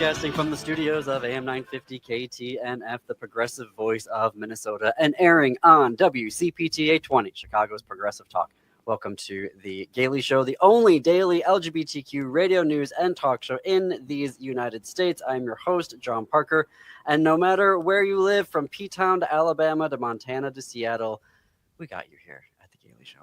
broadcasting from the studios of AM 950 KTNF, the progressive voice of Minnesota, and airing on WCPT 820, Chicago's Progressive Talk. Welcome to the Gailey Show, the only daily LGBTQ radio news and talk show in these United States. I'm your host, John Parker, and no matter where you live, from P-Town to Alabama to Montana to Seattle, we got you here at the Gailey Show.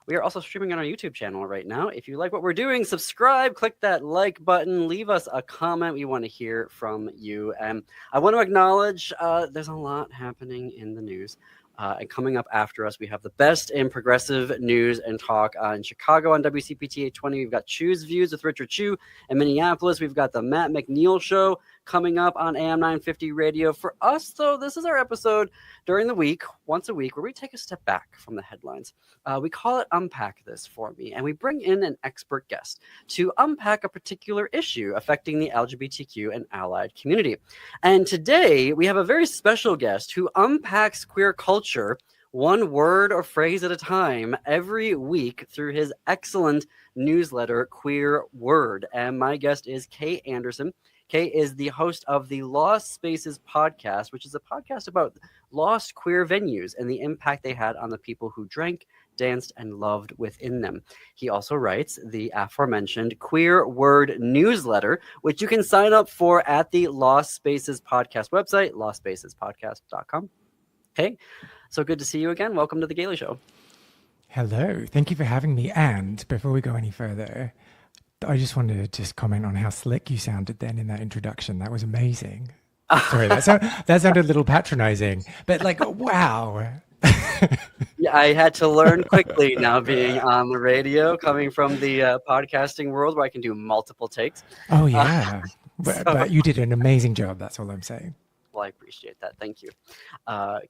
We are also streaming on our YouTube channel right now. If you like what we're doing, subscribe, click that like button, leave us a comment. We want to hear from you. And I want to acknowledge there's a lot happening in the news. And coming up after us, we have the best in progressive news and talk in Chicago on WCPT 820. We've got Chew's Views with Richard Chew. In Minneapolis, we've got the Matt McNeil Show coming up on AM 950 Radio. For us, though, this is our episode during the week, once a week, where we take a step back from the headlines. We call it Unpack This For Me, and we bring in an expert guest to unpack a particular issue affecting the LGBTQ and allied community. And today, we have a very special guest who unpacks queer culture one word or phrase at a time every week through his excellent newsletter, Queer Word. And my guest is Kay Anderson. Kay is the host of the Lost Spaces podcast, which is a podcast about lost queer venues and the impact they had on the people who drank, danced, and loved within them. He also writes the aforementioned Queer Word newsletter, which you can sign up for at the Lost Spaces podcast website, lostspacespodcast.com. Hey, so good to see you again. Welcome to the Gailey Show. Hello. Thank you for having me. And before we go any further, I just wanted to comment on how slick you sounded then in that introduction. That was amazing. Sorry, that sounded a little patronizing, but like, wow. Yeah, I had to learn quickly now being on the radio, coming from the podcasting world where I can do multiple takes. Oh, yeah. But you did an amazing job. That's all I'm saying. Well, I appreciate that. Thank you.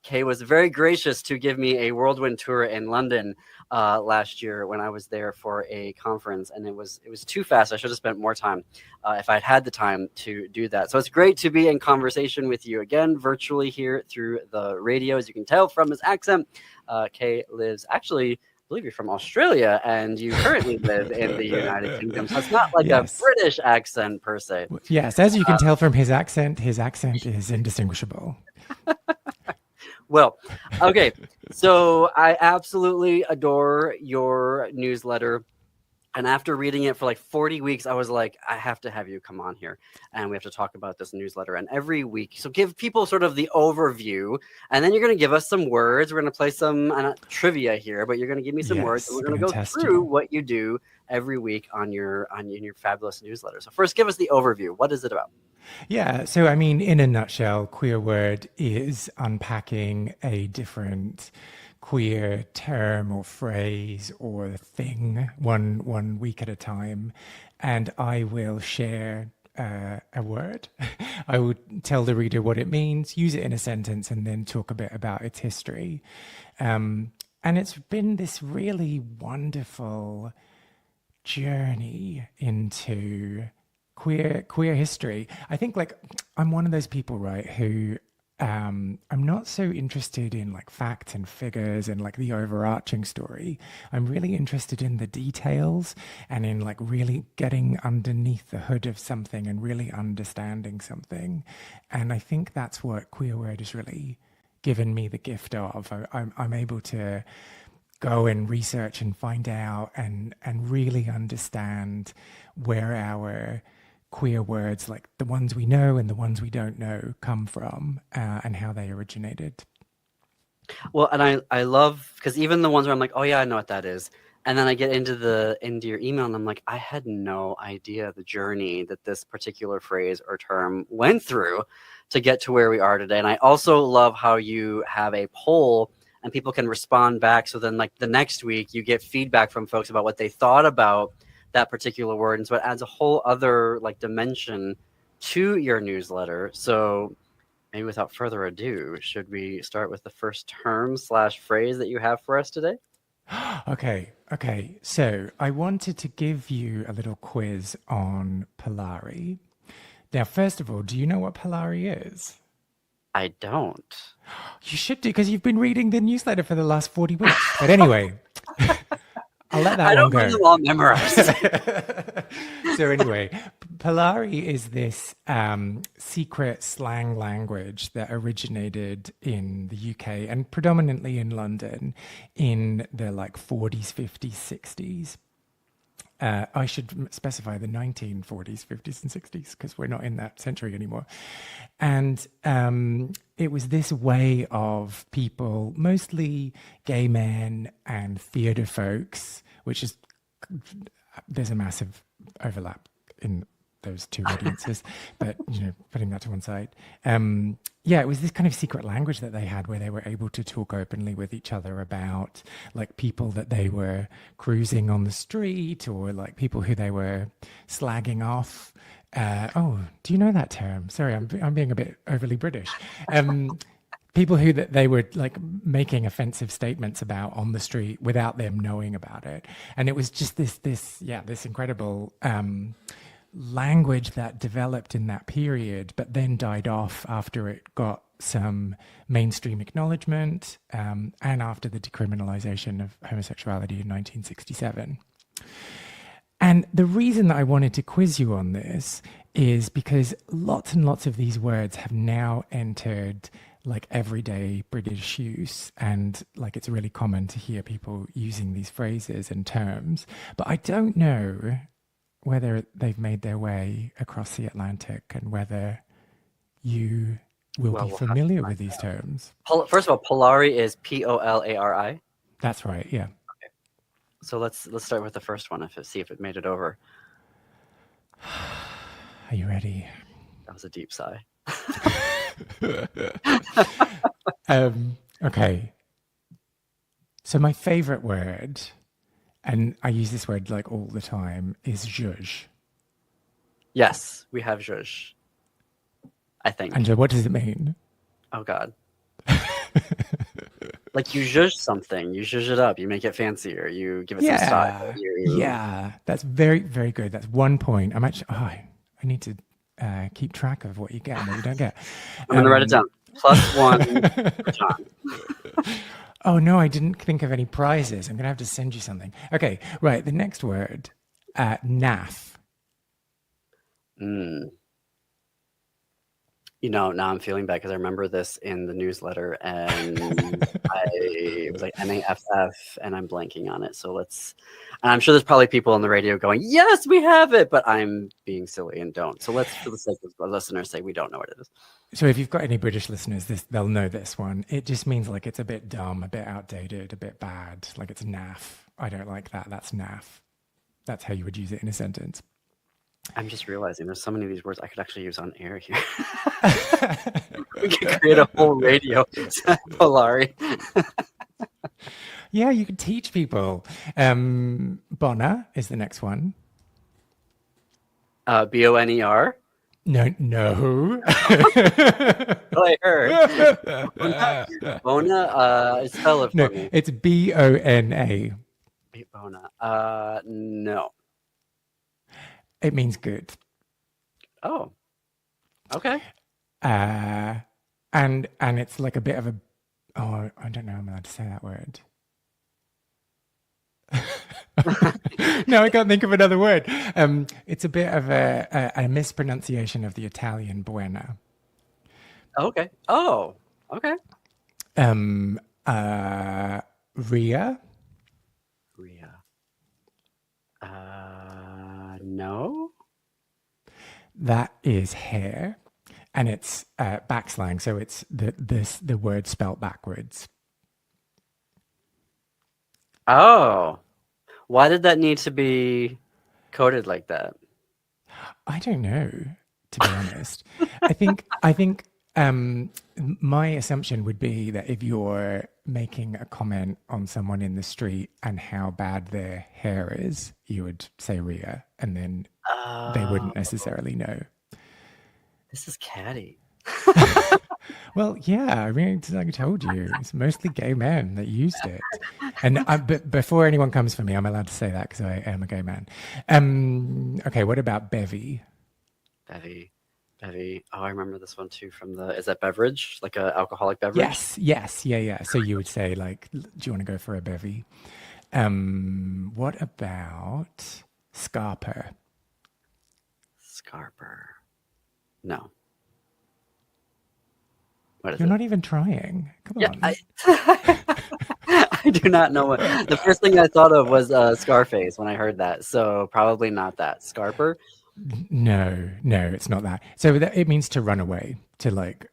Kay was very gracious to give me a whirlwind tour in London last year when I was there for a conference, and it was too fast. I should have spent more time if I'd had the time to do that. So it's great to be in conversation with you again, virtually here through the radio. As you can tell from his accent, Kay lives actually, I believe you're from Australia, and you currently live in the United Kingdom. So it's not like a British accent per se. Yes, as you can tell from his accent is indistinguishable. Well, okay. So I absolutely adore your newsletter. And after reading it for like 40 weeks, I was like, I have to have you come on here and we have to talk about this newsletter. And every week, so give people sort of the overview, and then you're going to give us some words. We're going to play some trivia here, but you're going to give me some words, and we're going to go through what you do every week in your fabulous newsletter. So first, give us the overview. What is it about? Yeah. So, I mean, in a nutshell, Queer Word is unpacking a different queer term or phrase or thing one week at a time, and I will share a word. I will tell the reader what it means, use it in a sentence, and then talk a bit about its history. And it's been this really wonderful journey into queer history. I think, like, I'm one of those people, right, who I'm not so interested in like facts and figures and like the overarching story. I'm really interested in the details and in like really getting underneath the hood of something and really understanding something. And I think that's what Queer Word has really given me the gift of. I'm able to go and research and find out and really understand where our queer words, like the ones we know and the ones we don't know, come from and how they originated. Well, and I love, because even the ones where I'm like, oh yeah, I know what that is, and then I get into your email and I'm like, I had no idea the journey that this particular phrase or term went through to get to where we are today. And I also love how you have a poll and people can respond back. So then like the next week you get feedback from folks about what they thought about that particular word, and so it adds a whole other like dimension to your newsletter. So maybe without further ado, should we start with the first term / phrase that you have for us today? Okay. So I wanted to give you a little quiz on Polari. Now, first of all, do you know what Polari is? I don't. You should do, because you've been reading the newsletter for the last 40 weeks. But anyway, I'll let that I one don't know go. them all memorized. So anyway, Polari is this secret slang language that originated in the UK and predominantly in London in the like 40s, 50s, 60s. I should specify the 1940s, 50s, and 60s because we're not in that century anymore. And it was this way of people, mostly gay men and theatre folks, which is, there's a massive overlap in those two audiences, but putting that to one side. Yeah, it was this kind of secret language that they had where they were able to talk openly with each other about like people that they were cruising on the street or like people who they were slagging off. Oh, do you know that term? Sorry, I'm being a bit overly British. People who that they were like making offensive statements about on the street without them knowing about it. And it was just this incredible language that developed in that period, but then died off after it got some mainstream acknowledgement and after the decriminalization of homosexuality in 1967. And the reason that I wanted to quiz you on this is because lots and lots of these words have now entered like everyday British use, and like it's really common to hear people using these phrases and terms, but I don't know whether they've made their way across the Atlantic and whether you will be familiar with these terms. First of all, Polari is Polari. That's right, yeah. Okay. So let's start with the first one, see if it made it over. Are you ready? That was a deep sigh. Okay. So my favorite word, and I use this word like all the time, is zhuzh. Yes, we have zhuzh, I think. And what does it mean? Oh, God. Like you zhuzh something, you zhuzh it up, you make it fancier, you give it some style. Yeah, that's very, very good. That's 1 point. I'm actually, I need to keep track of what you get and what you don't get. I'm going to write it down. +1 for John. Oh, no, I didn't think of any prizes. I'm going to have to send you something. Okay, right. The next word, naff. Now I'm feeling bad because I remember this in the newsletter and it was like NAFF and I'm blanking on it. So and I'm sure there's probably people on the radio going, yes, we have it, but I'm being silly and don't. So let's, for the sake of the listeners, say we don't know what it is. So if you've got any British listeners, they'll know this one. It just means like it's a bit dumb, a bit outdated, a bit bad. Like it's naff. I don't like that. That's naff. That's how you would use it in a sentence. I'm just realizing there's so many of these words I could actually use on air here. We could create a whole radio Polari. Yeah, you could teach people. Bonner is the next one. BONER? No. I heard. Bona, spell it for me. It's BONA. Bona. No. It means good. Oh. Okay. And it's like a bit of I don't know, I'm allowed to say that word. No, I can't think of another word. It's a bit of a mispronunciation of the Italian buena. Okay. Oh, okay. Ria. No. That is hair, and it's backslang, so it's the word spelt backwards. Oh, why did that need to be coded like that? I don't know, to be honest. I think my assumption would be that if you're making a comment on someone in the street and how bad their hair is, you would say Ria, and then they wouldn't necessarily know. This is catty. Well, yeah, I mean, like I told you, it's mostly gay men that used it. And before anyone comes for me, I'm allowed to say that because I am a gay man. Okay, what about bevy? Bevy. Oh, I remember this one too is that beverage? Like a alcoholic beverage? Yes, yeah. So you would say like, do you want to go for a bevy? What about Scarper? Scarper. No. What is You're it? not even trying. Come Yeah, on. I do not know what. The first thing I thought of was Scarface when I heard that. So probably not that. Scarper. No, it's not that. So it means to run away, to like,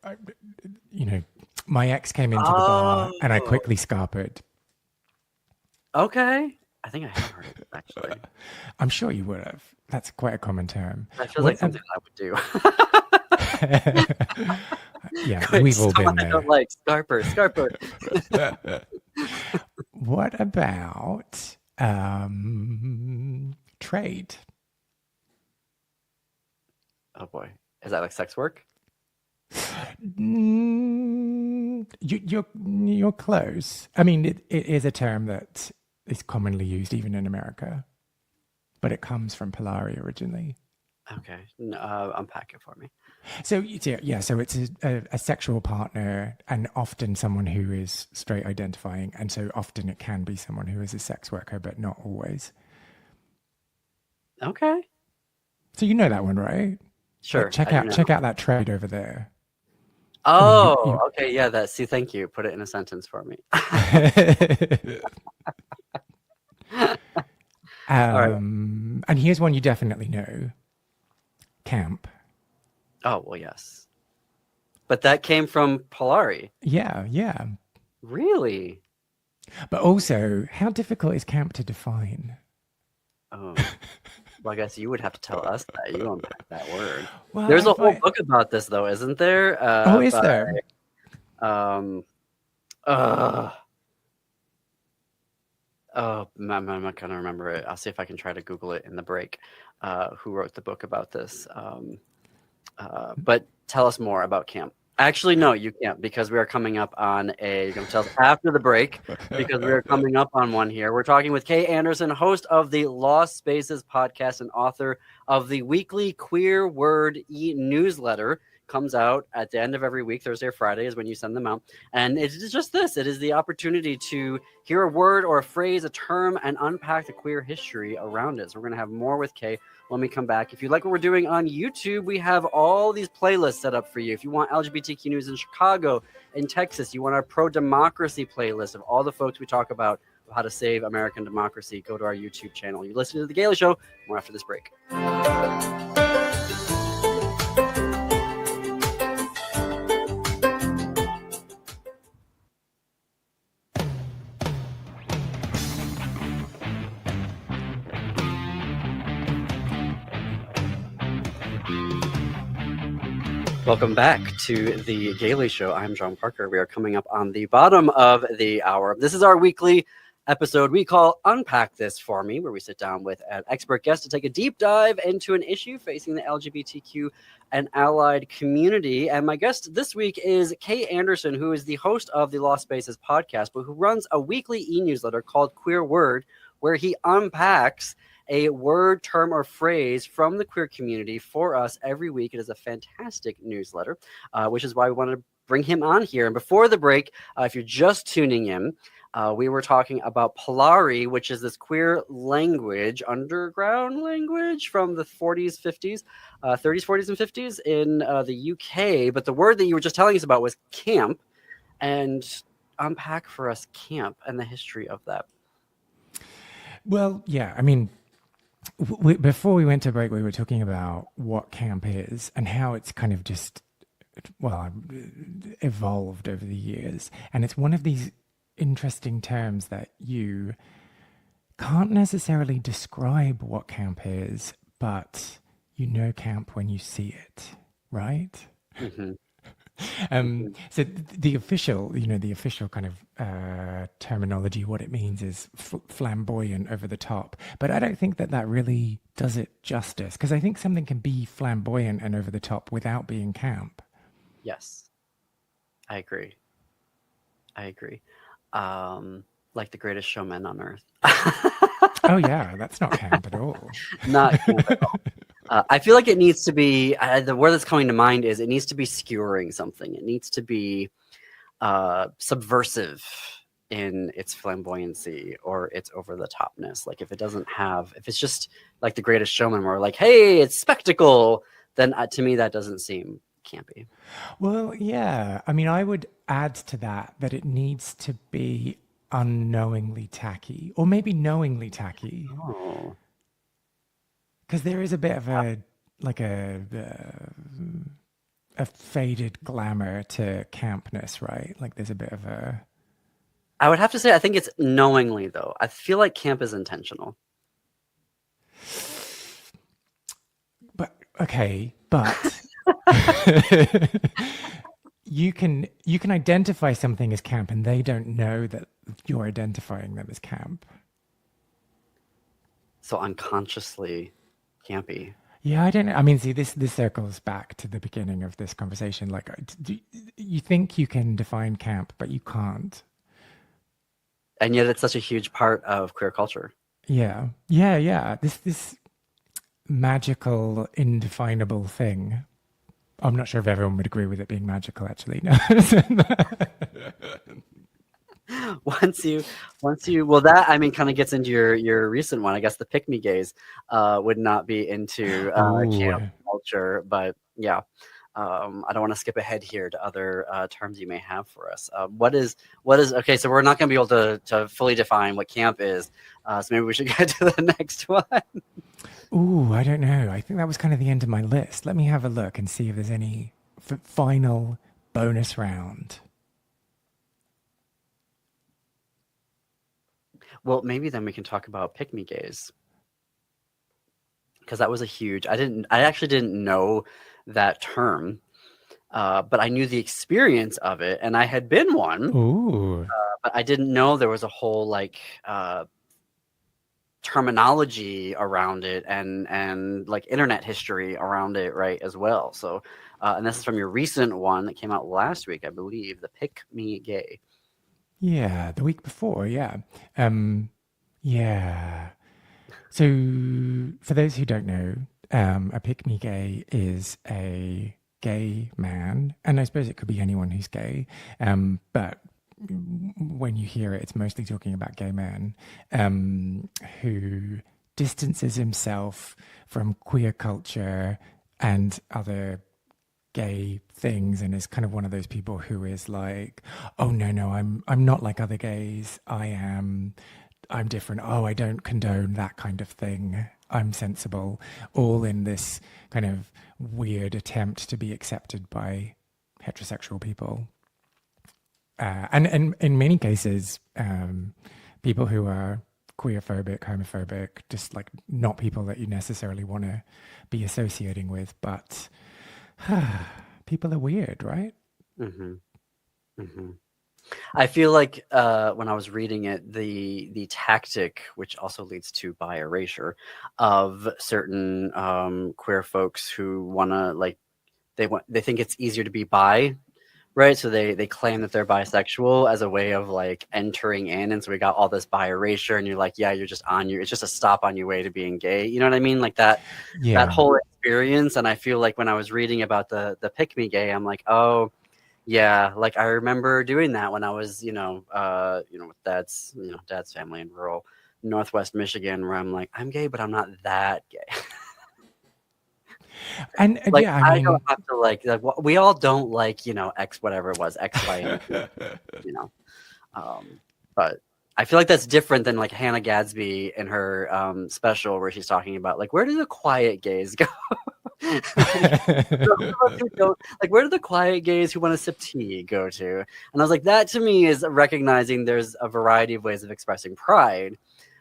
you know, my ex came into the bar and I Oh, quickly scarpered. okay. I think I have heard of it actually. I'm sure you would have. That's quite a common term. That feels like What? something I would do. Yeah, Quick, we've all been someone I don't there. like. Scarper. What about trade? Oh boy, is that like sex work? You're close. I mean, it is a term that is commonly used even in America, but it comes from Polari originally. Okay, unpack it for me. So yeah, so it's a sexual partner, and often someone who is straight identifying, and so often it can be someone who is a sex worker, but not always. Okay, So you know that one, right? sure. Like check I do out know. that trade over there. I mean, Oh, okay, yeah. That. See, thank you. Put it in a sentence for me. All right. And here's one you definitely know: camp. Oh well, yes. But that came from Polari. Yeah. Really? But also, how difficult is camp to define? Oh, well, I guess you would have to tell us that. You unpack that word. Well, There's I a whole find. book about this, though, isn't there? Oh, is there? Um, uh, oh, I'm not gonna remember it. I'll see if I can try to Google it in the break. Who wrote the book about this? But tell us more about camp. Actually, no, you can't because we are coming up on a. You're gonna tell us after the break because we are coming up on one here. We're talking with Kay Anderson, host of the Lost Spaces podcast and author of the weekly Queer Word newsletter. Comes out at the end of every week, Thursday or Friday is when you send them out. And it is just this. It is the opportunity to hear a word or a phrase, a term, and unpack the queer history around it. So we're going to have more with Kay when we come back. If you like what we're doing on YouTube, we have all these playlists set up for you. If you want LGBTQ news in Chicago, in Texas, you want our pro-democracy playlist of all the folks we talk about how to save American democracy, go to our YouTube channel. You listen to The Gaily Show. More after this break. Welcome back to The Gaily Show. I'm John Parker. We are coming up on the bottom of the hour. This is our weekly episode we call Unpack This For Me, where we sit down with an expert guest to take a deep dive into an issue facing the LGBTQ and allied community. And my guest this week is Kay Anderson, who is the host of the Lost Spaces podcast, but who runs a weekly e-newsletter called Queer Word, where he unpacks a word, term, or phrase from the queer community for us every week. It is a fantastic newsletter, which is why we wanted to bring him on here. And before the break, if you're just tuning in, we were talking about Polari, which is this queer language, underground language from the 40s, 50s, 30s, 40s, and 50s in the UK. But the word that you were just telling us about was camp. And unpack for us camp and the history of that. Well, yeah. I mean, before we went to break, we were talking about what camp is and how it's kind of just, well, evolved over the years. And it's one of these interesting terms that you can't necessarily describe what camp is, but you know camp when you see it, right? Mm-hmm. So the official kind of terminology, what it means is flamboyant, over the top. But I don't think that really does it justice, because I think something can be flamboyant and over the top without being camp. Yes, I agree. Like The Greatest Showman on Earth. Oh yeah, that's not camp at all. Not camp at all. I feel like it needs to be, the word that's coming to mind is it needs to be skewering something. It needs to be subversive in its flamboyancy or its over the topness. Like if it's just like The Greatest Showman, where like, hey, it's spectacle, then to me that doesn't seem campy. Well, yeah. I mean, I would add to that that it needs to be unknowingly tacky, or maybe knowingly tacky, Oh, because there is a bit of a like a faded glamour to campness, right? Like there's a bit of a. I would have to say I think it's knowingly though. I feel like camp is intentional. But okay, but you can identify something as camp, and they don't know that you're identifying them as camp. So unconsciously campy. Yeah, I don't know. I mean, see, this circles back to the beginning of this conversation. Like, you think you can define camp, but you can't. And yet it's such a huge part of queer culture. Yeah, yeah, yeah. This magical, indefinable thing. I'm not sure if everyone would agree with it being magical. Actually, no. once you well, that I mean kind of gets into your recent one. I guess the pick me gays would not be into Ooh. camp culture, but yeah. I don't want to skip ahead here to other terms you may have for us. What is okay? So we're not going to be able to fully define what camp is. So maybe we should get to the next one. Ooh, I don't know. I think that was kind of the end of my list. Let me have a look and see if there's any final bonus round. Well, maybe then we can talk about pick me gays, because that was a huge. I actually didn't know that term, but I knew the experience of it, and I had been one. Ooh. But I didn't know there was a whole like terminology around it and like internet history around it, right, as well. So, and this is from your recent one that came out last week, I believe, the Pick Me Gay. Yeah, the week before, yeah. Yeah. So for those who don't know, a pick me gay is a gay man, and I suppose it could be anyone who's gay. But when you hear it, it's mostly talking about gay men who distances himself from queer culture and other gay things, and is kind of one of those people who is like, oh no, I'm not like other gays. I'm different. Oh, I don't condone that kind of thing. I'm sensible. All in this kind of weird attempt to be accepted by heterosexual people. And in many cases, people who are queerphobic, homophobic, just like not people that you necessarily want to be associating with, but people are weird, right? Mm-hmm. Mm-hmm. I feel like when I was reading it, the tactic, which also leads to bi erasure, of certain queer folks who want to like they think it's easier to be bi, right? So they claim that they're bisexual as a way of like entering in, and so we got all this bi erasure, and you're like, yeah, you're just on your, it's just a stop on your way to being gay. You know what I mean? Like that Yeah. whole experience. And I feel like when I was reading about the pick me gay, I'm like, oh. Yeah, like I remember doing that when I was, with dad's family in rural Northwest Michigan, where I'm like, I'm gay, but I'm not that gay. And Like yeah, I I don't mean, have to like we all don't like, X whatever it was, X, Y, and Z, you know. But I feel like that's different than like Hannah Gadsby in her special where she's talking about like where do the quiet gays go? Like where do the quiet gays who want to sip tea go to? And I was like, that to me is recognizing there's a variety of ways of expressing pride,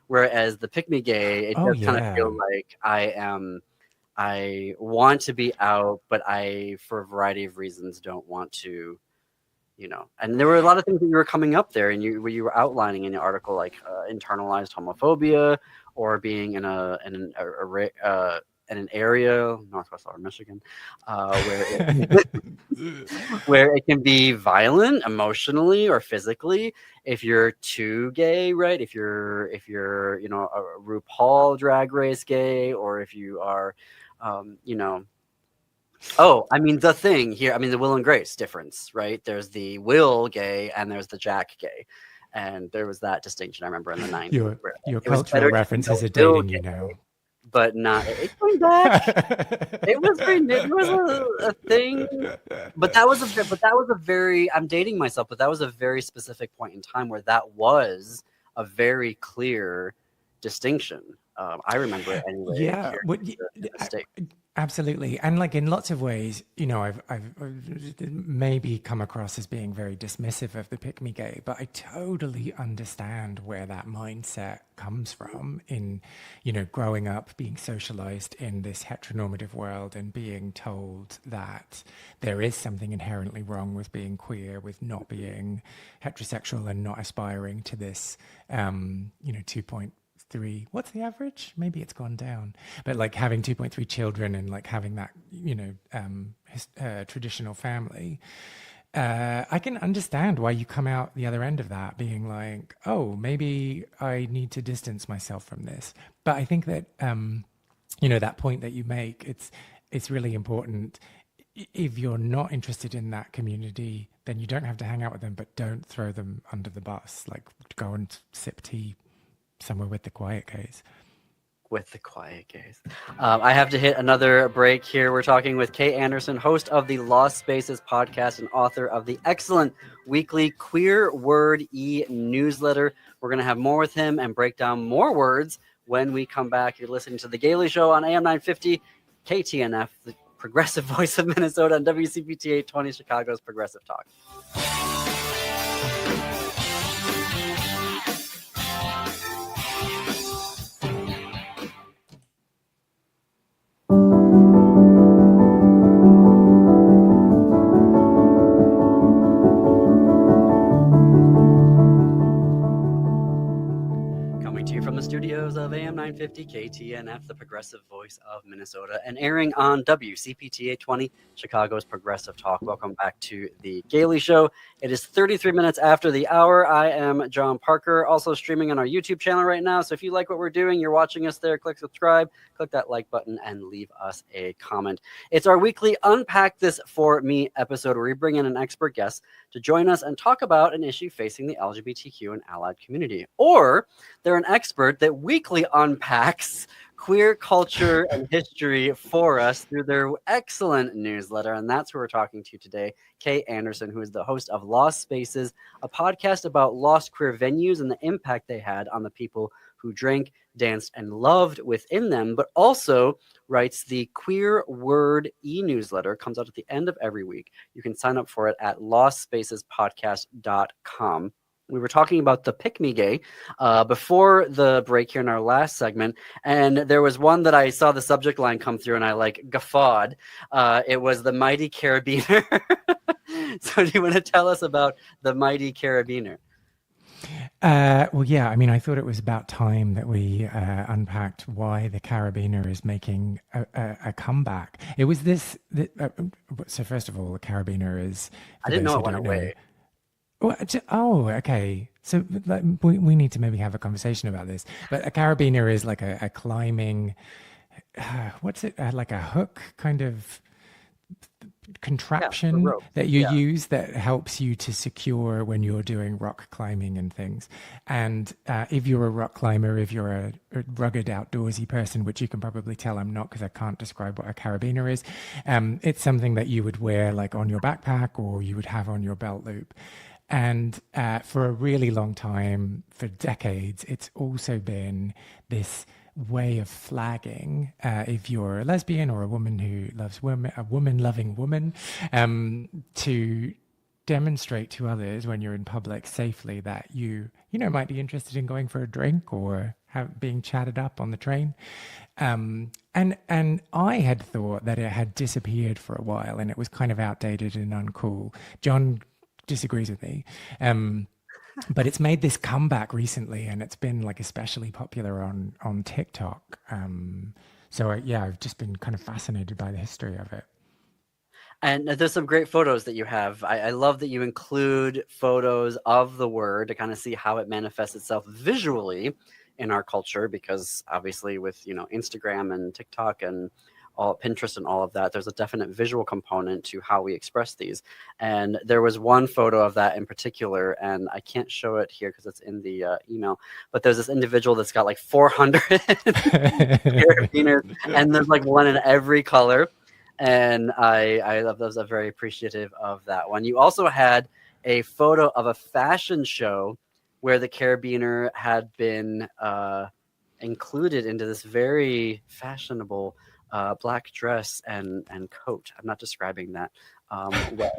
whereas the pick me gay, it does kind of feel like I want to be out, but I, for a variety of reasons, don't want to, And there were a lot of things that you were coming up there, and you were outlining in the article, like internalized homophobia, or being in an area, Northwest Lower Michigan, where it can be violent emotionally or physically if you're too gay, right? If you're a RuPaul Drag Race gay, or if you are, Oh, I mean, the thing here, I mean, the Will and Grace difference, right? There's the Will gay and there's the Jack gay. And there was that distinction I remember in the 90s. Your where your it was better cultural to references know are Bill dating you now. Gates, but not it came back. It was a thing, but that was a very, I'm dating myself, but that was a very specific point in time where that was a very clear distinction. I remember it anyway Yeah, here in the States. absolutely. And like in lots of ways, you know, I've maybe come across as being very dismissive of the pick me gay, but I totally understand where that mindset comes from in, you know, growing up, being socialized in this heteronormative world and being told that there is something inherently wrong with being queer, with not being heterosexual and not aspiring to this, you know, 2.3, what's the average? Maybe it's gone down, but like having 2.3 children and like having that, you know, traditional family, I can understand why you come out the other end of that being like, oh, maybe I need to distance myself from this. But I think that, you know, that point that you make, it's really important. If you're not interested in that community, then you don't have to hang out with them, but don't throw them under the bus. Like go and sip tea somewhere with the quiet gays. With the quiet gaze. I have to hit another break here. We're talking with Kay Anderson, host of the Lost Spaces podcast and author of the excellent weekly Queer Word newsletter. We're going to have more with him and break down more words when we come back. You're listening to The Gaily Show on AM 950, KTNF, the progressive voice of Minnesota, and WCPT 820, Chicago's Progressive Talk. From the studios of AM 950 KTNF, the progressive voice of Minnesota, and airing on WCPT 820, Chicago's Progressive Talk. Welcome back to the Gaily Show. It is 33 minutes after the hour. I am John Parker, also streaming on our YouTube channel right now. So if you like what we're doing, you're watching us there, click subscribe, click that like button, and leave us a comment. It's our weekly Unpack This For Me episode where we bring in an expert guest to join us and talk about an issue facing the LGBTQ and allied community. Or they're an expert that weekly unpacks queer culture and history for us through their excellent newsletter. And that's who we're talking to today, Kay Anderson, who is the host of Lost Spaces, a podcast about lost queer venues and the impact they had on the people who drank, danced, and loved within them, but also writes the Queer Word e-newsletter. Comes out at the end of every week. You can sign up for it at lostspacespodcast.com. We were talking about the Pick Me Gay before the break here in our last segment, and there was one that I saw the subject line come through and I like guffawed. It was the Mighty Carabiner. So do you want to tell us about the Mighty Carabiner? Well, yeah, I mean, I thought it was about time that we unpacked why the Carabiner is making a comeback. It was this. So first of all, the Carabiner is. I didn't know it went away. Oh, okay. So like, we need to maybe have a conversation about this. But a carabiner is like a climbing, what's it, like a hook kind of contraption that you use that helps you to secure when you're doing rock climbing and things. And if you're a rock climber, if you're a rugged outdoorsy person, which you can probably tell I'm not because I can't describe what a carabiner is, it's something that you would wear like on your backpack or you would have on your belt loop. And for a really long time, for decades, it's also been this way of flagging if you're a lesbian or a woman who loves women, a woman-loving woman, to demonstrate to others when you're in public safely that you might be interested in going for a drink or being chatted up on the train. And I had thought that it had disappeared for a while and it was kind of outdated and uncool. John disagrees with me, but it's made this comeback recently and it's been like especially popular on TikTok. So I've just been kind of fascinated by the history of it. And there's some great photos that you have. I love that you include photos of the word to kind of see how it manifests itself visually in our culture, because obviously with Instagram and TikTok and all Pinterest and all of that, there's a definite visual component to how we express these. And there was one photo of that in particular, and I can't show it here because it's in the email, but there's this individual that's got like 400 carabiners, and there's like one in every color. And I was very appreciative of that one. You also had a photo of a fashion show where the carabiner had been included into this very fashionable black dress and coat. I'm not describing that well.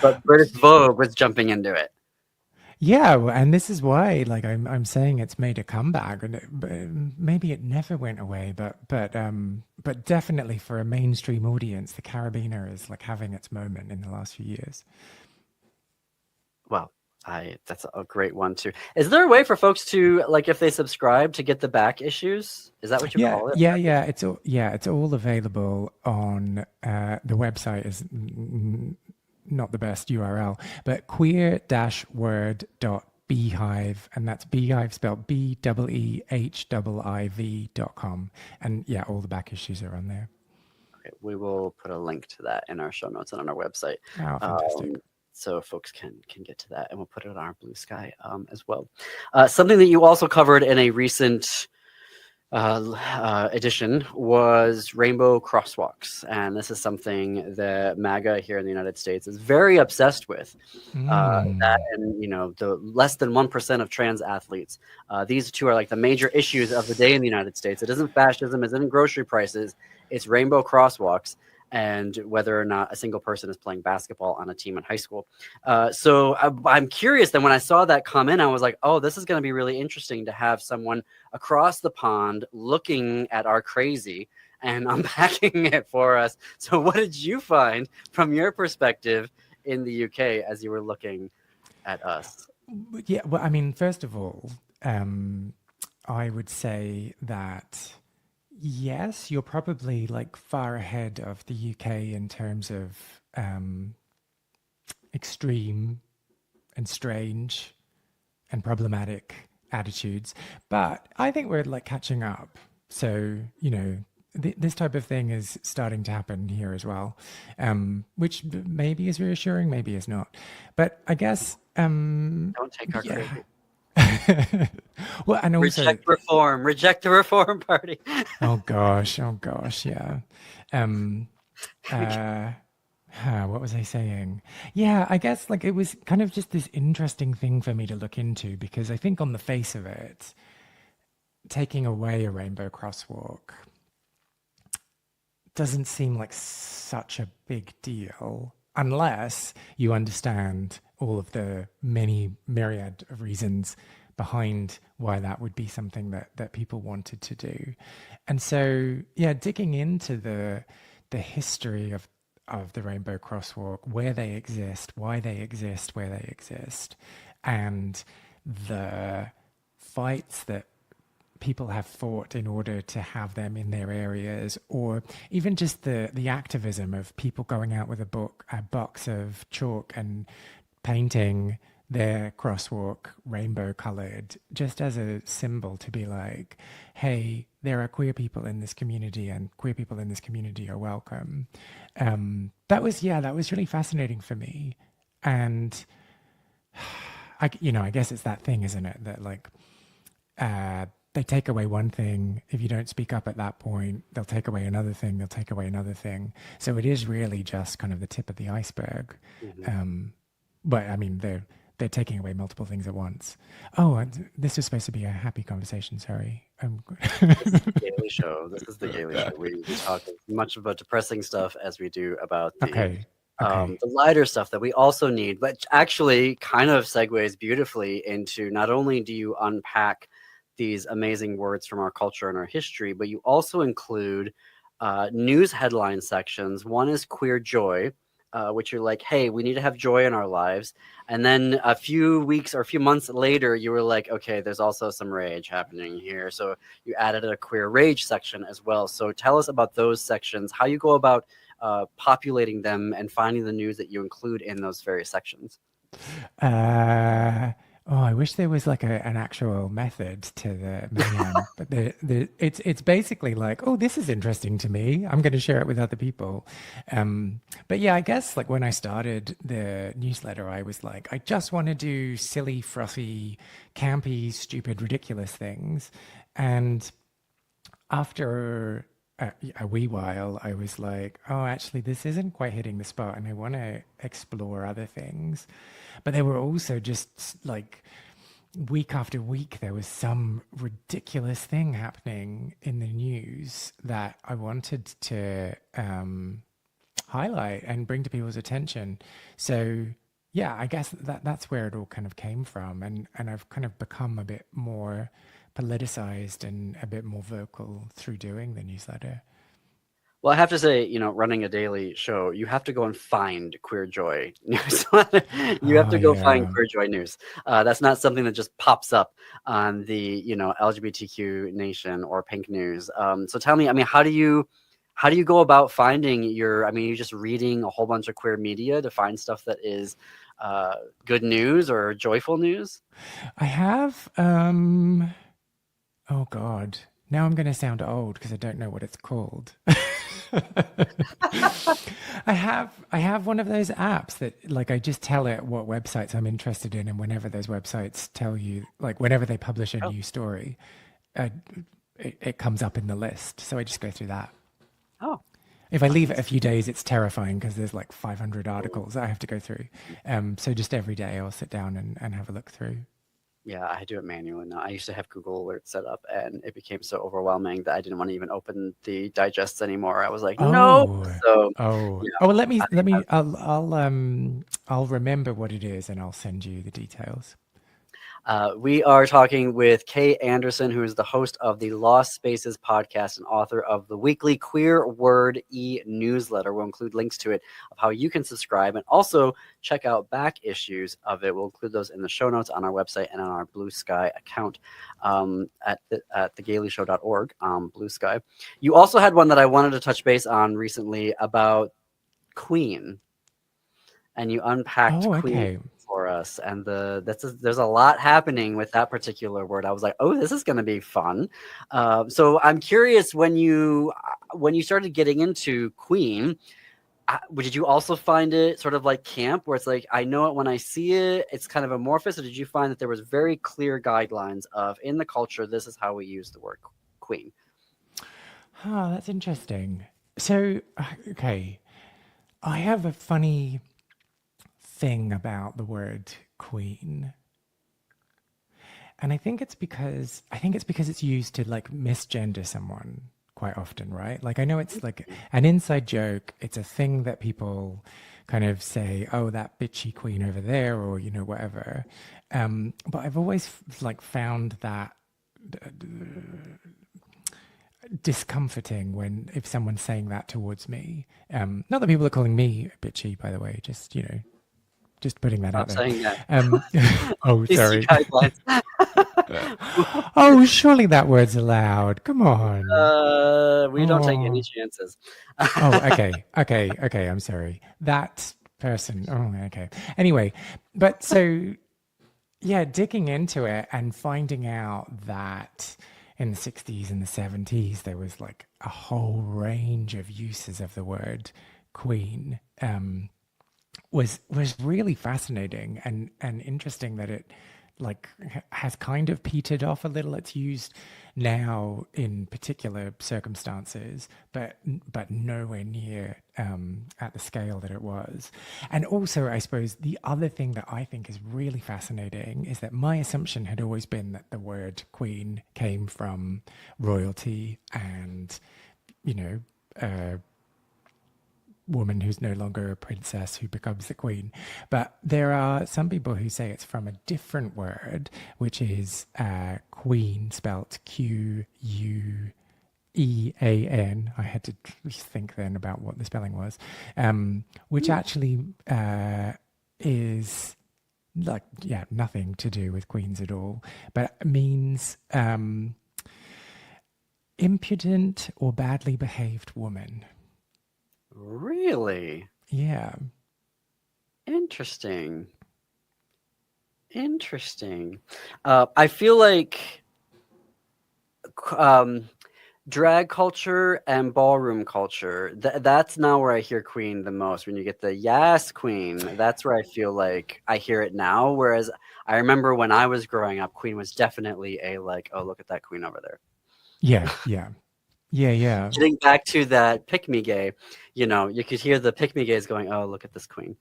But British Vogue was jumping into it. Yeah, and this is why, like, I'm saying it's made a comeback, and maybe it never went away, but definitely for a mainstream audience, the carabiner is like having its moment in the last few years. Well, that's a great one too. Is there a way for folks to, like, if they subscribe, to get the back issues? Is that what you call it? Yeah. It's all available on the website is not the best URL, but queer-word.beehive, and that's beehive spelled BEEHIV.com. And yeah, all the back issues are on there. Okay, we will put a link to that in our show notes and on our website. Oh, fantastic. So folks can get to that, and we'll put it on our Blue Sky as well. Something that you also covered in a recent edition was rainbow crosswalks, and this is something that MAGA here in the United States is very obsessed with. That, and the less than 1% of trans athletes. These two are like the major issues of the day in the United States. It isn't fascism, it isn't grocery prices, it's rainbow crosswalks, and whether or not a single person is playing basketball on a team in high school. So I'm curious that when I saw that come in, I was like, oh, this is going to be really interesting to have someone across the pond looking at our crazy and unpacking it for us. So what did you find from your perspective in the UK as you were looking at us? Yeah, well, I mean, first of all, I would say that yes, you're probably like far ahead of the UK in terms of extreme and strange and problematic attitudes, but I think we're like catching up. So, this type of thing is starting to happen here as well, which maybe is reassuring, maybe is not. But I guess don't take our crazy. Well, and also reject the reform party. oh gosh, yeah. What was I saying? Yeah, I guess like it was kind of just this interesting thing for me to look into, because I think on the face of it, taking away a rainbow crosswalk doesn't seem like such a big deal unless you understand all of the many myriad of reasons behind why that would be something that people wanted to do. And so, yeah, digging into the history of the rainbow crosswalk, where they exist, why they exist, where they exist, and the fights that people have fought in order to have them in their areas, or even just the activism of people going out with a box of chalk and painting their crosswalk rainbow colored, just as a symbol to be like, hey, there are queer people in this community and queer people in this community are welcome. That was really fascinating for me. And I guess it's that thing, isn't it? That like, they take away one thing. If you don't speak up at that point, they'll take away another thing. They'll take away another thing. So it is really just kind of the tip of the iceberg. Mm-hmm. But I mean, they're taking away multiple things at once. Oh, this was supposed to be a happy conversation. Sorry. This is the Gaily Show. This is the Gaily Show. We talk as much about depressing stuff as we do about the lighter stuff that we also need, but actually kind of segues beautifully into not only do you unpack these amazing words from our culture and our history, but you also include news headline sections. One is Queer Joy, which you're like, hey, we need to have joy in our lives. And then a few weeks or a few months later, you were like, okay, there's also some rage happening here. So you added a Queer Rage section as well. So tell us about those sections, how you go about populating them and finding the news that you include in those various sections. Oh, I wish there was like an actual method to the mayhem, but it's basically like, oh, this is interesting to me. I'm going to share it with other people. But yeah, I guess like when I started the newsletter, I was like, I just want to do silly, frothy, campy, stupid, ridiculous things. And after a wee while, I was like, oh, actually, this isn't quite hitting the spot, and I want to explore other things. But they were also just like week after week, there was some ridiculous thing happening in the news that I wanted to highlight and bring to people's attention. So yeah, I guess that's where it all kind of came from, and I've kind of become a bit more politicized and a bit more vocal through doing the newsletter. Well, I have to say, running a daily show, you have to go and find Queer Joy news. You have Oh to go find yeah. Queer Joy news. That's not something that just pops up on the, LGBTQ Nation or Pink News. So tell me, I mean, how do you go about finding I mean, you're just reading a whole bunch of queer media to find stuff that is good news or joyful news? I have oh God. Now I'm going to sound old because I don't know what it's called. I have one of those apps that like I just tell it what websites I'm interested in, and whenever those websites tell you, like whenever they publish a Oh, new story, uh, it comes up in the list. So I just go through that. oh, If I leave it a nice. few days, it's terrifying because there's like 500 articles I have to go through. So just every day I'll sit down and have a look through. Yeah, I do it manually now. I used to have Google Alerts set up, and it became so overwhelming that I didn't want to even open the digests anymore. I was like, "Nope." Oh, So, oh, yeah, oh. Well, let me I let have me. I'll remember what it is and I'll send you the details. We are talking with Kay Anderson, who is the host of the Lost Spaces podcast and author of the weekly Queer Word newsletter. We'll include links to it of how you can subscribe and also check out back issues of it. We'll include those in the show notes on our website and on our Blue Sky account at thegaleyshow.org, Blue Sky. You also had one that I wanted to touch base on recently about Queen, and you unpacked Oh, Queen okay. for us, and there's a lot happening with that particular word. I was like, oh, this is going to be fun. So I'm curious, when you started getting into Queen, did you also find it sort of like camp, where it's like, I know it when I see it, it's kind of amorphous, or did you find that there was very clear guidelines of, in the culture, this is how we use the word Queen? Oh, that's interesting. So, okay, I have a funny thing about the word queen. And I think it's because it's used to like misgender someone quite often, right? Like I know it's like an inside joke. It's a thing that people kind of say, "Oh, that bitchy queen over there," or whatever. But I've always like found that discomforting when if someone's saying that towards me. Not that people are calling me bitchy, by the way. Just just putting that out Stop there. saying that. Um, oh, PC sorry. guidelines. Oh, surely that word's allowed. Come on. We don't take any Oh, chances. oh, okay, okay, okay. I'm sorry. That person. Oh, okay. Anyway, but so yeah, digging into it and finding out that in the 60s and the 70s there was like a whole range of uses of the word queen. Was really fascinating and interesting that it like has kind of petered off a little. It's used now in particular circumstances, but nowhere near at the scale that it was. And also, I suppose the other thing that I think is really fascinating is that my assumption had always been that the word queen came from royalty and you know. Woman who's no longer a princess who becomes the queen. But there are some people who say it's from a different word, which is queen, spelt Quean. I had to think then about what the spelling was, which actually is like, yeah, nothing to do with queens at all, but means impudent or badly behaved woman. Really Yeah. interesting. Interesting. I feel like um, drag culture and ballroom culture, that's now where I hear queen the most. When you get the yes queen, that's where I feel like I hear it now. Whereas I remember when I was growing up, queen was definitely a like, oh, look at that queen over there. Yeah, yeah, yeah. Getting back to that pick me gay, you could hear the pick me gays going, oh, look at this queen.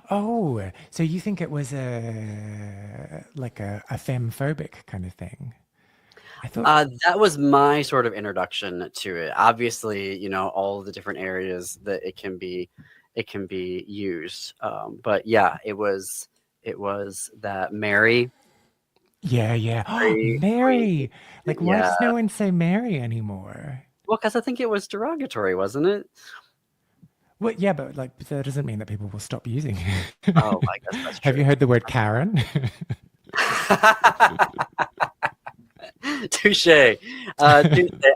Oh, so you think it was a femme-phobic kind of thing? I thought, That was my sort of introduction to it. Obviously, all the different areas that it can be used. But yeah, it was that yeah. Oh, Mary Queen. Mary. Like, why Yeah. does no one say Mary anymore? Well, because I think it was derogatory, wasn't it? Well, yeah, but like that doesn't mean that people will stop using it. Oh, I guess that's Have true. you heard the word Karen? Touche. Tuesday. I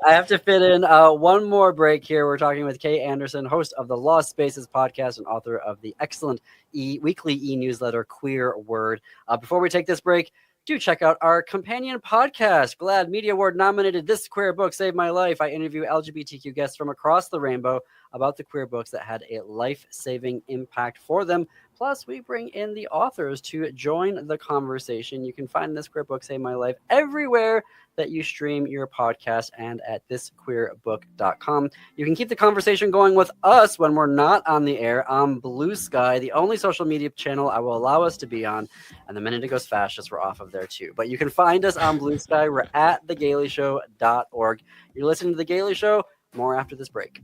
have to fit in one more break here. We're talking with Kay Anderson, host of the Lost Spaces podcast and author of the excellent weekly e-newsletter Queer Word. Before we take this break, do check out our companion podcast, GLAAD Media Award nominated This Queer Book Saved My Life. I interview LGBTQ guests from across the rainbow about the queer books that had a life-saving impact for them. Plus, we bring in the authors to join the conversation. You can find This Queer Book Saved My Life everywhere that you stream your podcast and at thisqueerbook.com. You can keep the conversation going with us when we're not on the air on Blue Sky, the only social media channel I will allow us to be on. And the minute it goes fascist, we're off of there too. But you can find us on Blue Sky. We're at thegayleyshow.org. You're listening to The Gayley Show. More after this break.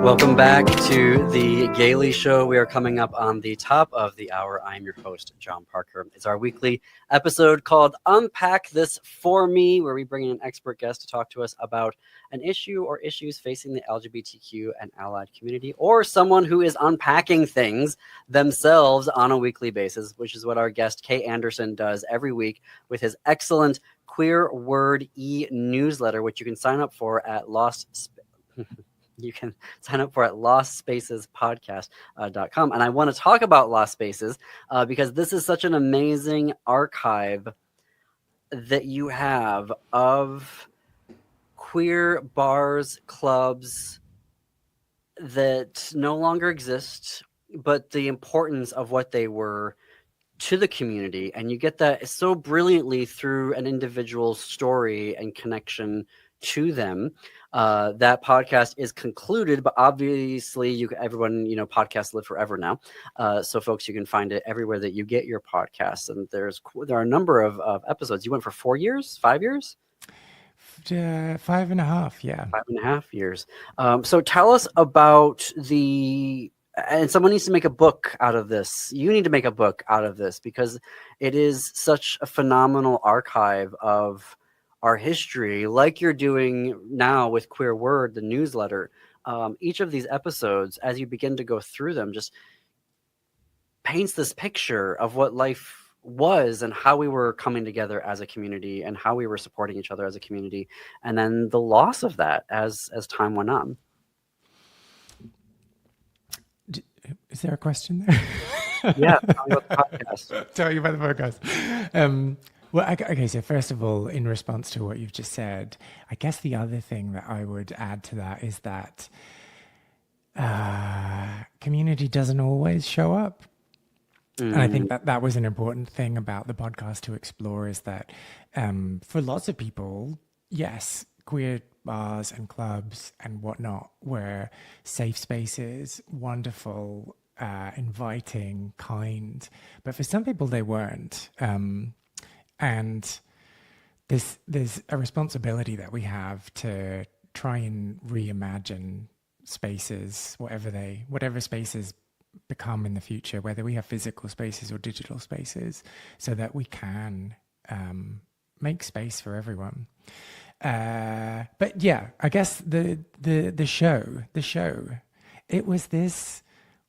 Welcome back to the Gayley Show. We are coming up on the top of the hour. I'm your host, John Parker. It's our weekly episode called Unpack This For Me, where we bring in an expert guest to talk to us about an issue or issues facing the LGBTQ and allied community, or someone who is unpacking things themselves on a weekly basis, which is what our guest Kay Anderson does every week with his excellent Queer Word e-newsletter, which you can sign up for at you can sign up for at lostspacespodcast.com. And I want to talk about Lost Spaces because this is such an amazing archive that you have of queer bars, clubs that no longer exist, but the importance of what they were to the community. And you get that so brilliantly through an individual's story and connection to them. That podcast is concluded, but obviously everyone, podcasts live forever now. So folks, you can find it everywhere that you get your podcasts. And there are a number of episodes. You went for 4 years, 5 years? 5.5, yeah. 5.5 years. So tell us about and someone needs to make a book out of this. You need to make a book out of this because it is such a phenomenal archive of our history, like you're doing now with Queer Word, the newsletter. Each of these episodes, as you begin to go through them, just paints this picture of what life was and how we were coming together as a community and how we were supporting each other as a community, and then the loss of that as time went on. Is there a question there? Yeah, tell me about the podcast. Tell you about the podcast. Well, okay, so first of all, in response to what you've just said, I guess the other thing that I would add to that is that community doesn't always show up. And I think that was an important thing about the podcast to explore is that for lots of people, yes, queer bars and clubs and whatnot were safe spaces, wonderful, inviting, kind. But for some people, they weren't. And there's a responsibility that we have to try and reimagine spaces, whatever spaces become in the future, whether we have physical spaces or digital spaces, so that we can make space for everyone. But yeah, I guess the show, it was this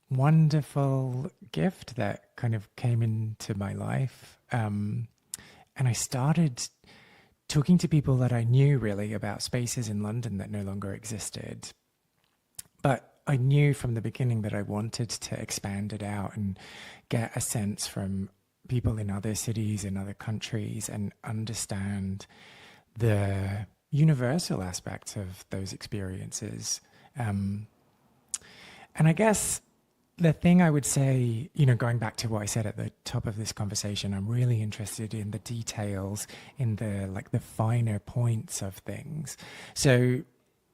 wonderful gift that kind of came into my life. And I started talking to people that I knew really about spaces in London that no longer existed. But I knew from the beginning that I wanted to expand it out and get a sense from people in other cities, in other countries, and understand the universal aspects of those experiences. And I guess the thing I would say, going back to what I said at the top of this conversation, I'm really interested in the details, in the finer points of things. So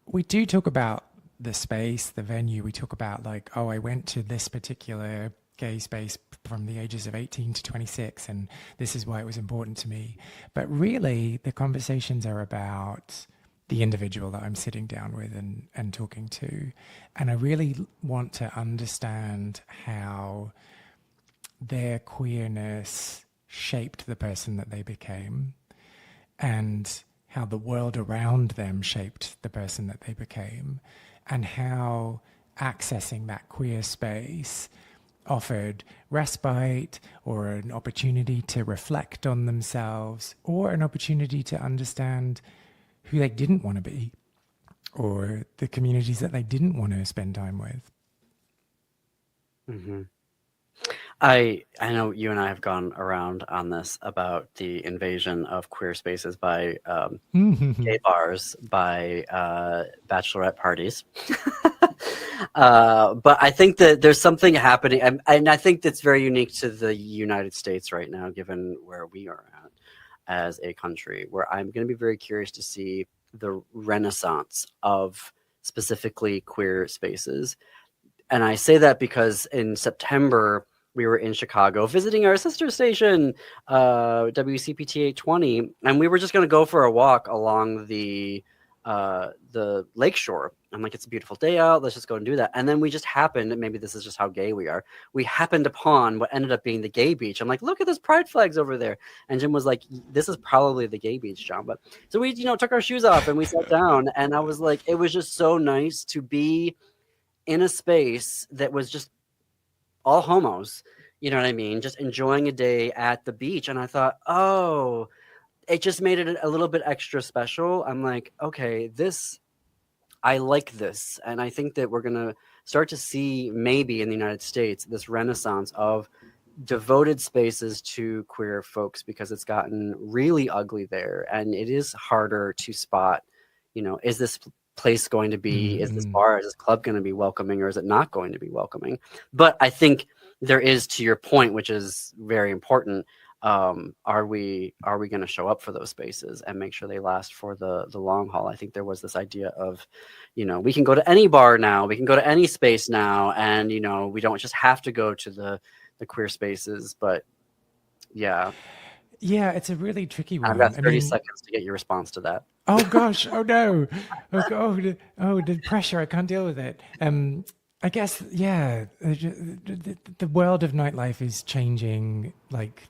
we do talk about the space, the venue. We talk about I went to this particular gay space from the ages of 18 to 26, and this is why it was important to me. But really, the conversations are about the individual that I'm sitting down with and talking to. And I really want to understand how their queerness shaped the person that they became, and how the world around them shaped the person that they became, and how accessing that queer space offered respite or an opportunity to reflect on themselves or an opportunity to understand who they didn't want to be or the communities that they didn't want to spend time with. Mm-hmm. I know you and I have gone around on this about the invasion of queer spaces by gay bars, by bachelorette parties. But I think that there's something happening, and I think that's very unique to the United States right now, given where we are at as a country, where I'm going to be very curious to see the renaissance of specifically queer spaces. And I say that because in September, we were in Chicago visiting our sister station, WCPT 820, and we were just going to go for a walk along the lakeshore. I'm like, it's a beautiful day out. Let's just go and do that. And then we just happened, and maybe this is just how gay we are, we happened upon what ended up being the gay beach. I'm like, look at those pride flags over there. And Jim was like, this is probably the gay beach, John. But so we, took our shoes off and we sat down, and I was like, it was just so nice to be in a space that was just all homos, you know what I mean? Just enjoying a day at the beach. And I thought, oh, it just made it a little bit extra special. I'm like, okay, I like this. And I think that we're going to start to see maybe in the United States, this renaissance of devoted spaces to queer folks, because it's gotten really ugly there. And it is harder to spot, is this place going to be, is this bar, is this club going to be welcoming, or is it not going to be welcoming? But I think there is, to your point, which is very important, are we going to show up for those spaces and make sure they last for the long haul? I think there was this idea of, we can go to any bar now, we can go to any space now, and we don't just have to go to the queer spaces. But yeah, it's a really tricky one. I've got 30 seconds to get your response to that. Oh gosh! Oh no! The pressure! I can't deal with it. I guess the world of nightlife is changing, like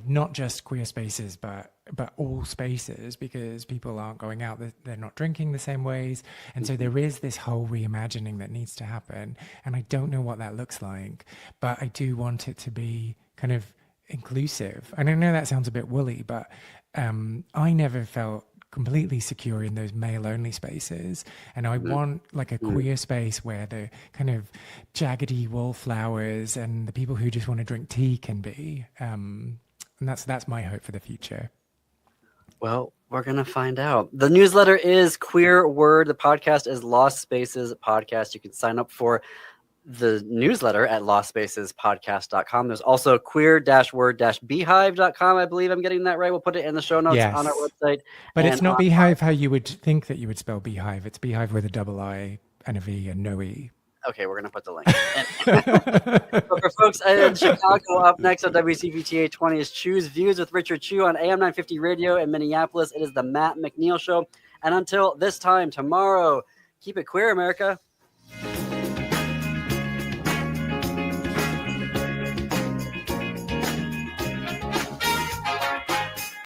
not just queer spaces, but all spaces, because people aren't going out. They're not drinking the same ways, and so there is this whole reimagining that needs to happen. And I don't know what that looks like, but I do want it to be kind of inclusive. And I know that sounds a bit woolly, but I never felt completely secure in those male-only spaces, and I want a queer space where the kind of jaggedy wallflowers and the people who just want to drink tea can be, and that's my hope for the future. Well, we're gonna find out. The newsletter is Queer Word. The podcast is Lost Spaces Podcast. You can sign up for the newsletter at lostspacespodcast.com. There's also queer-word-beehive.com. I believe I'm getting that right. We'll put it in the show notes on our website. But it's not Beehive how you would think that you would spell Beehive. It's Beehive with a double I and a V and no E. Okay, we're going to put the link. But for folks in Chicago, up next on WCPT 820 is Choose Views with Richard Chu on AM 950 Radio. In Minneapolis, it is the Matt McNeil Show. And until this time tomorrow, keep it queer, America.